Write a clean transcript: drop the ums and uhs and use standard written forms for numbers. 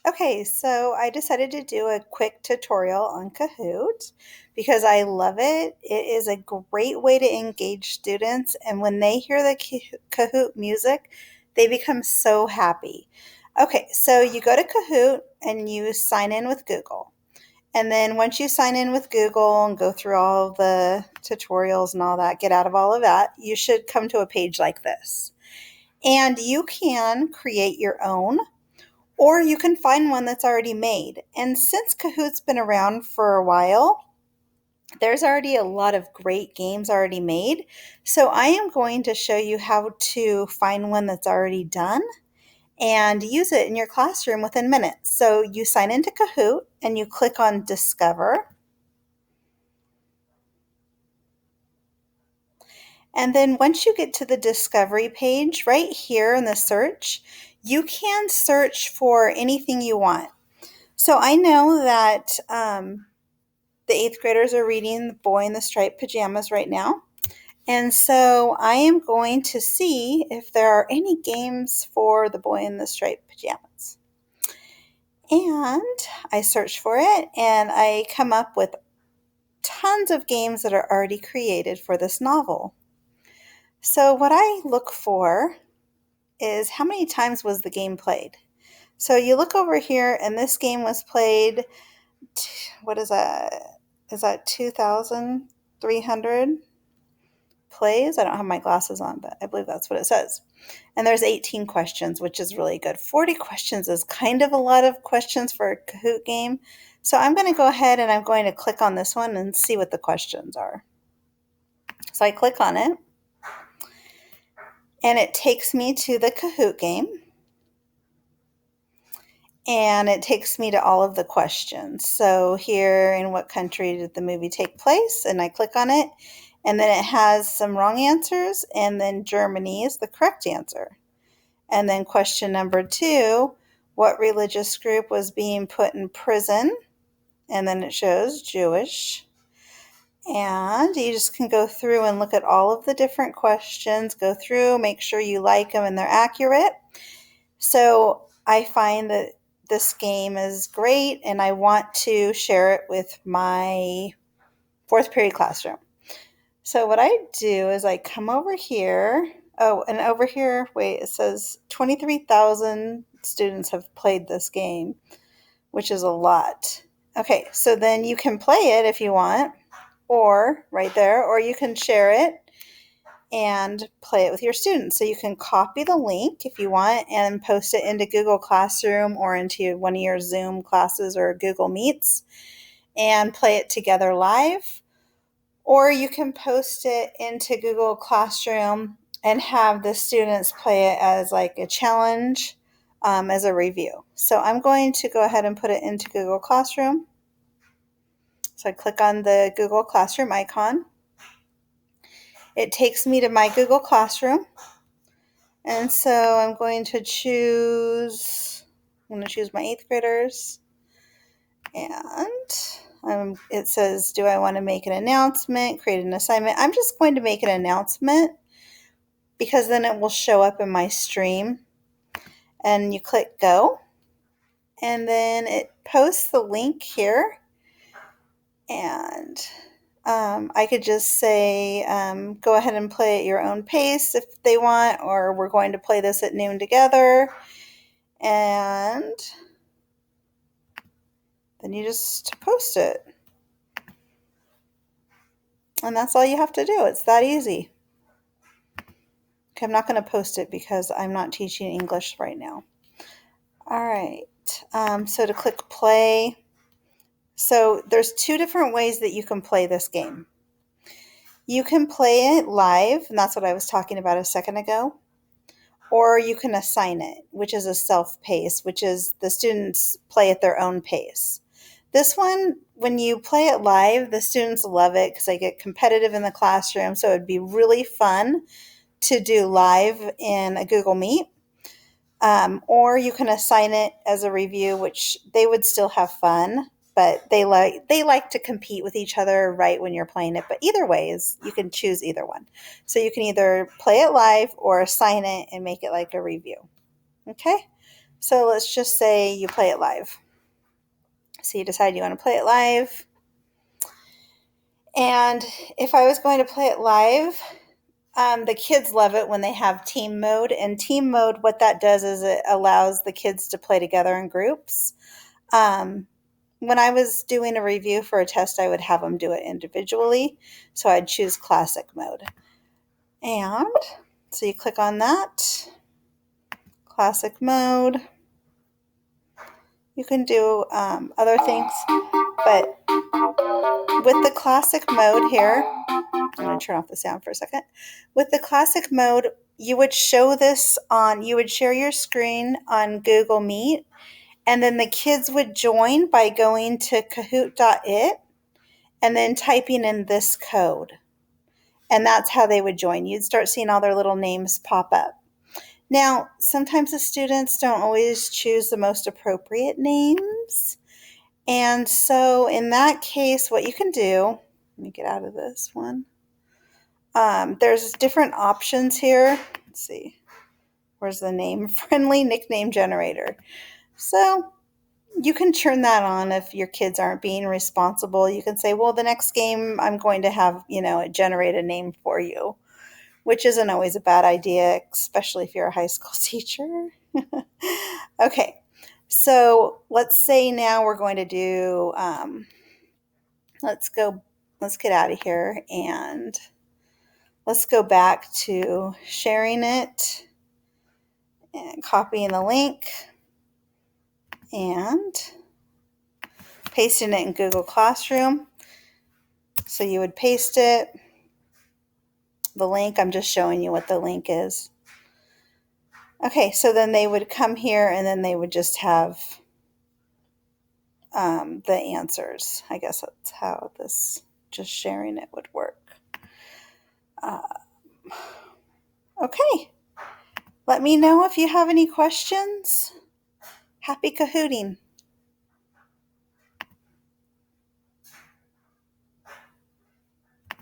Okay, so I decided to do a quick tutorial on Kahoot because I love it. It is a great way to engage students, and when they hear the Kahoot music, they become so happy. Okay, so you go to Kahoot and you sign in with Google. And then once you sign in with Google and go through all of the tutorials and all that, get out of all of that, you should come to a page like this. And you can create your own or you can find one that's already made. And since Kahoot's been around for a while, there's already a lot of great games already made. So I am going to show you how to find one that's already done and use it in your classroom within minutes. So you sign into Kahoot and you click on Discover. And then once you get to the Discovery page, right here in the search, you can search for anything you want. So I know that the eighth graders are reading The Boy in the Striped Pajamas right now. And so I am going to see if there are any games for The Boy in the Striped Pajamas. And I search for it and I come up with tons of games that are already created for this novel. So what I look for is how many times was the game played. So you look over here and this game was played, what is that? Is that 2,300 plays? I don't have my glasses on, but I believe that's what it says. And there's 18 questions, which is really good. 40 questions is kind of a lot of questions for a Kahoot game. So I'm going to go ahead and I'm going to click on this one and see what the questions are. So I click on it and it takes me to the Kahoot game. And it takes me to all of the questions. So here, in what country did the movie take place? And I click on it, and then it has some wrong answers, and then Germany is the correct answer. And then question number 2, what religious group was being put in prison? And then it shows Jewish. And you just can go through and look at all of the different questions, go through, make sure you like them and they're accurate. So I find that this game is great and I want to share it with my fourth period classroom. So what I do is I come over here. Oh, and over here, wait, it says 23,000 students have played this game, which is a lot. Okay, so then you can play it if you want, or right there, or you can share it and play it with your students. So you can copy the link if you want and post it into Google Classroom or into one of your Zoom classes or Google Meets and play it together live. Or you can post it into Google Classroom and have the students play it as like a challenge as a review. So I'm going to go ahead and put it into Google Classroom. So I click on the Google Classroom icon. It takes me to my Google Classroom. And so I'm going to choose my eighth graders. And it says, do I want to make an announcement, create an assignment? I'm just going to make an announcement because then it will show up in my stream. And you click go. And then it posts the link here. And I could just say, go ahead and play at your own pace if they want, or we're going to play this at noon together. And then you just post it. And that's all you have to do. It's that easy. Okay, I'm not going to post it because I'm not teaching English right now. All right. So to click play. So there's 2 different ways that you can play this game. You can play it live, and that's what I was talking about a second ago. Or you can assign it, which is a self-pace, which is the students play at their own pace. This one, when you play it live, the students love it because they get competitive in the classroom, so it'd be really fun to do live in a Google Meet. Or you can assign it as a review, which they would still have fun, but they like to compete with each other right when you're playing it. But either way is you can choose either one. So you can either play it live or assign it and make it like a review. Okay, So let's just say you play it live. So you decide you want to play it live. And if I was going to play it live, the kids love it when they have team mode. And team mode, what that does is it allows the kids to play together in groups. When I was doing a review for a test, I would have them do it individually. So I'd choose classic mode. And so you click on that, classic mode. You can do other things, but with the classic mode here, I'm going to turn off the sound for a second. With the classic mode, you would show this on, you would share your screen on Google Meet, and then the kids would join by going to kahoot.it and then typing in this code. And that's how they would join. You'd start seeing all their little names pop up. Now, sometimes the students don't always choose the most appropriate names. And so in that case, what you can do, let me get out of this one. There's different options here. Let's see. Where's the name? Friendly nickname generator. So you can turn that on if your kids aren't being responsible. You can say, well, the next game I'm going to have, it generate a name for you, which isn't always a bad idea, especially if you're a high school teacher. Okay, so let's say now we're going to do, let's get out of here and let's go back to sharing it and copying the link and pasting it in Google Classroom. So you would paste it, the link, I'm just showing you what the link is. Okay, so then they would come here and then they would just have the answers. I guess that's how this, just sharing it would work. Okay, let me know if you have any questions. Happy Kahooting.